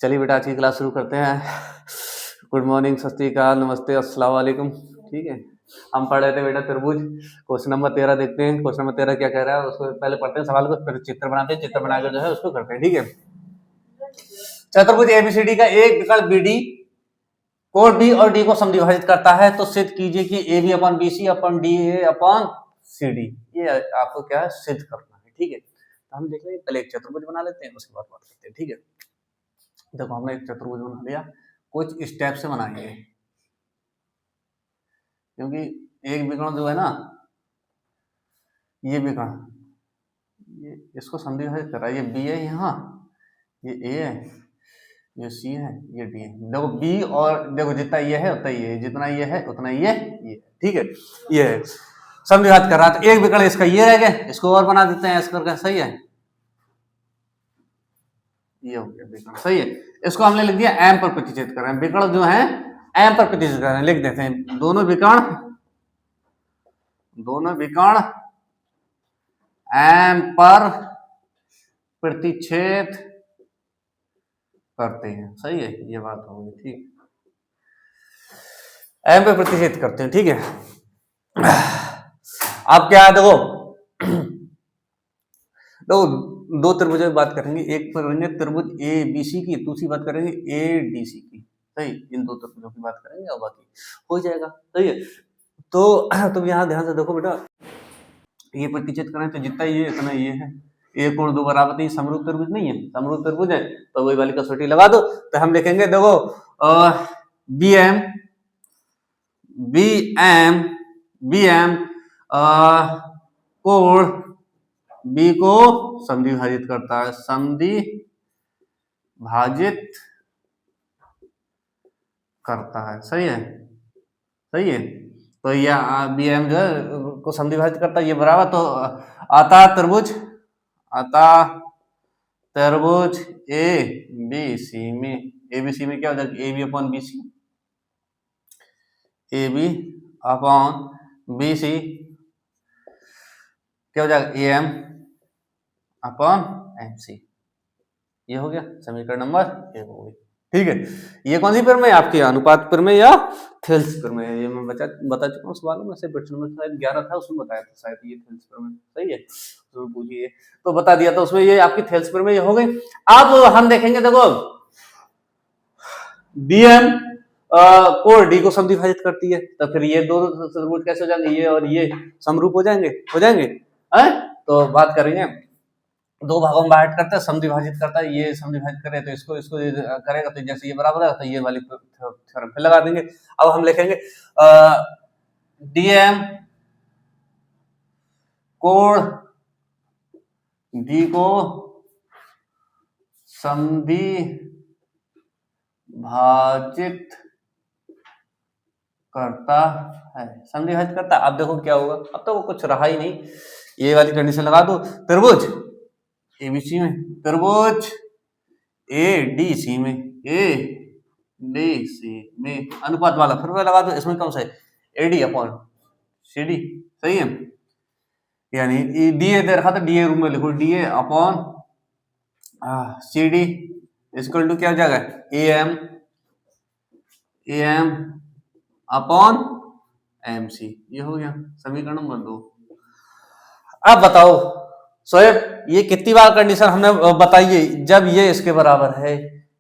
चलिए बेटा आज की क्लास शुरू करते हैं। गुड मॉर्निंग, सत श्री अकाल, नमस्ते, अस्सलाम वालेकुम। ठीक है, हम पढ़ रहे थे बेटा त्रिभुज। क्वेश्चन नंबर 13 देखते हैं। क्वेश्चन नंबर 13 क्या कह रहा है उसको पहले पढ़ते हैं सवाल को, फिर चित्र बनाते हैं, चित्र बनाकर जो है उसको करते हैं। ठीक है, चतुर्भुज एबीसीडी का एक विकल्प बीडी कोण बी और डी को समद्विभाजित करता है तो सिद्ध कीजिए कि A B upon B C upon D A upon C D. ये आपको क्या है, सिद्ध करना है। ठीक है, तो हम देख लेंगे, पहले एक चतुर्भुज बना लेते हैं, उसके बाद बात करते हैं। ठीक है, देखो हमने एक चतुर्भुज बना लिया, कुछ स्टेप से बनाएंगे, क्योंकि एक विकर्ण जो है ना, ये विकर्ण, ये इसको समद्विभाजित कर रहा है। ये बी है, यहाँ ये ए है, ये सी है, ये डी है। देखो बी और देखो जितना ये है उतना ये है, जितना ये है उतना ये। ठीक है, ये है समद्विभाजित कर रहा है। तो एक विकर्ण इसका ये रह गया, इसको और बना देते हैं, इसका सही है, ये हो गया विकर्ण। सही है, इसको हमने लिख दिया एम पर प्रतिच्छेद कर रहे हैं। विकर्ण जो है एम पर प्रतिच्छेद कर रहे हैं, लिख देते हैं दोनों विकर्ण एम पर प्रतिच्छेद करते हैं। सही है, ये बात होगी। ठीक, एम पे प्रतिच्छेद करते हैं। ठीक है, अब क्या है, देखो दो त्रिभुज की बात करेंगे, एक करेंगे त्रिभुज ए बी सी की, दूसरी बात करेंगे ए डी सी की। सही, इन दो त्रिभुजों की बात करेंगे और बाकी हो जाएगा। सही है, तो तुम यहाँ ध्यान से देखो बेटा, ये प्रतिच्छेद करें तो जितना ये इतना ये है, एक कोण दो बराबर नहीं, समरूप त्रिभुज नहीं है, समरूप त्रिभुज है तो वही वाली कसौटी लगा दो। तो हम लिखेंगे देखो बी एम कोण बी को समद्विभाजित करता है, समद्विभाजित करता है। सही है, सही है, तो ये बी एम जो है को समद्विभाजित करता है, ये बराबर, तो आता त्रिभुज ए बी सी में क्या हो जाएगा, A B upon B C, A B upon B C क्या हो जाएगा, A M upon M C. ये हो गया समीकरण नंबर एक हो गई। ठीक है, ये कौन सी प्रमेय आपकी, अनुपात प्रमेय या थेल्स प्रमेय है? ये मैं बता चुका हूँ सवालों में से, प्रश्न नंबर शायद 11 था, उसमें बताया था शायद ये थेल्स प्रमेय। सही है, उसमें पूछिए तो बता दिया था, उसमें ये आपकी थेल्स प्रमेय हो गई। अब हम देखेंगे, देखो बी एम कोण डी को समद्विभाजित करती है, तो फिर ये दो त्रिभुज कैसे हो जाएंगे, ये और ये समरूप हो जाएंगे तो बात करेंगे, दो भागों में बांट करता है, समद्विभाजित करता है, ये समद्विभाजित करे तो इसको करेगा, तो जैसे ये बराबर है तो ये वाली थ्योरम फिर लगा देंगे। अब हम लिखेंगे डीएम कोण डी को समद्विभाजित करता है, समद्विभाजित करता। अब देखो क्या होगा, अब तो वो कुछ रहा ही नहीं, ये वाली कंडीशन लगा दो, त्रिभुज एबीसी में, त्रिभुज ए डी सी में अनुपात वाला फिर लगा दो, इसमें कौन सा है, एडी अपॉन सी डी। सही है, यानी डी ए दे रखा था, डी ए रूम में लिखो, D A upon C D equal to क्या हो जाएगा, A M upon M C. ये हो गया समीकरण नंबर 2। अब बताओ शोएब, ये कितनी बार कंडीशन हमने बताइए, जब ये इसके बराबर है,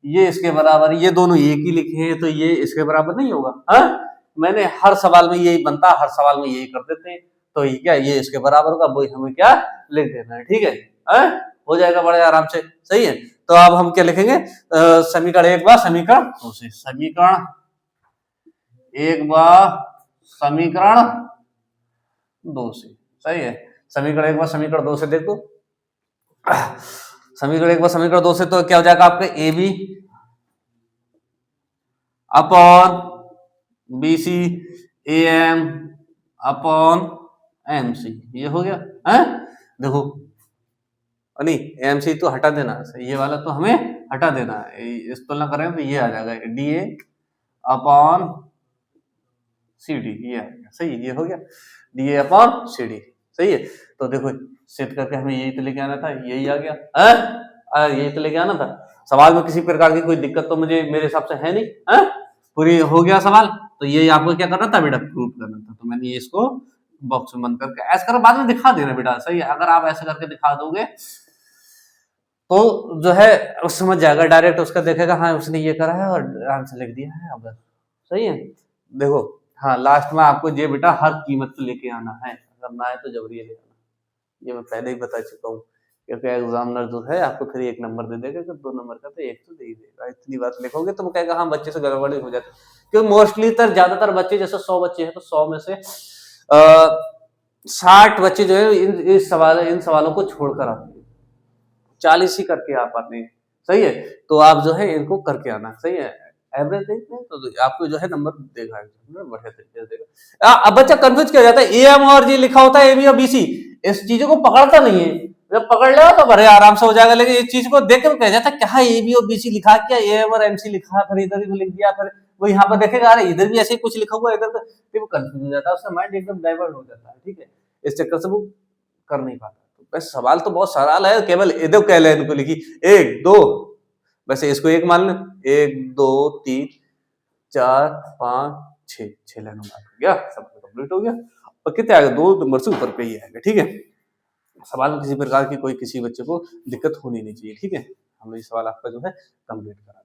ये इसके बराबर, ये दोनों एक ही लिखे हैं, तो ये इसके बराबर नहीं होगा। मैंने हर सवाल में यही बनता, हर सवाल में यही कर देते हैं, तो ये क्या, ये इसके बराबर होगा, वही हमें क्या लिख देना है। ठीक है, हो जाएगा बड़े आराम से। सही है, तो अब हम क्या लिखेंगे, समीकरण एक बार समीकरण दो से, समीकरण एक बार समीकरण दो से। सही है, समीकरण एक बार समीकरण दो से देखो, समीकरण एक बार समीकरण दो से तो क्या हो जाएगा आपके, A B upon B C A M upon M C. ये हो गया है, देखो नहीं एम सी तो हटा देना, ये वाला तो हमें हटा देना है, इस तुलना करें तो ये आ जाएगा D A upon C D, ये आ गया। सही है, ये हो गया D A upon C D. सही है, तो देखो सेट करके हमें यही तो लेके आना था, यही आ गया, यही तो लेके आना था। सवाल में किसी प्रकार की कोई दिक्कत तो मुझे मेरे हिसाब से है नहीं है। पूरी हो गया सवाल। तो ये आपको क्या करना था बेटा, प्रूव करना था। तो मैंने ये इसको बॉक्स में बंद करके ऐसे करो, बाद में दिखा देना बेटा, सही है। अगर आप ऐसे करके दिखा दोगे तो जो है उस समझ जाएगा, डायरेक्ट उसका देखेगा हाँ उसने ये करा है और आंसर लिख दिया है। अगर सही है देखो, हाँ लास्ट में आपको ये बेटा हर कीमत पे लेके आना है, अगर ना है तो जबरी ले आना। ये मैं पहले ही बता चुका हूँ, क्योंकि एग्जामिनर जो है आपको फिर 1 नंबर दे देगा, अगर 2 नंबर का तो 1 तो दे ही देगा। इतनी बात लिखोगे तो वो कहेगा हाँ बच्चे से गड़बड़ी हो जाती है। क्योंकि मोस्टली तर ज्यादातर बच्चे, जैसे 100 बच्चे हैं तो 100 में से 60 बच्चे जो है इन सवालों को छोड़कर आते हैं, 40 ही करके आ पाते हैं। सही है, तो आप जो है इनको करके आना। सही है, एवरेज देखते हैं तो आपको जो है नंबर देगा, बढ़िया तरीके से देगा। अब बच्चा कंफ्यूज किया जाता है, ए एम और जी लिखा होता है, ए बी और बी सी, इस चीजों को पकड़ता नहीं है। जब पकड़ लेगा तो बड़े आराम से हो जाएगा, लेकिन इस चीज को देख के कह जाता है क्या ए बी और बी सी लिखा, क्या ए एम और एम सी लिखा, फिर इधर ही लिख दिया, फिर वो यहाँ पर देखेगा अरे इधर भी ऐसे ही कुछ लिखा हुआ है, इधर तो फिर वो कंफ्यूज हो जाता है, उसका माइंड एकदम डाइवर्ट हो जाता है। ठीक है, इस चक्कर से वो कर नहीं पाता। तो बस सवाल तो बहुत सरल है, केवल इधर कह ले इनको लिखी 1 2, वैसे इसको 1 मान लो, 1 2 3 4 5 6 6 लाइन हो गया, सब कंप्लीट हो गया। और कितने आएगा, 2 नंबर से ऊपर पे ही आएगा। ठीक है, सवाल में किसी प्रकार की कोई किसी बच्चे को दिक्कत होनी नहीं चाहिए। ठीक है, हमने ये सवाल आपका जो है कंप्लीट करा।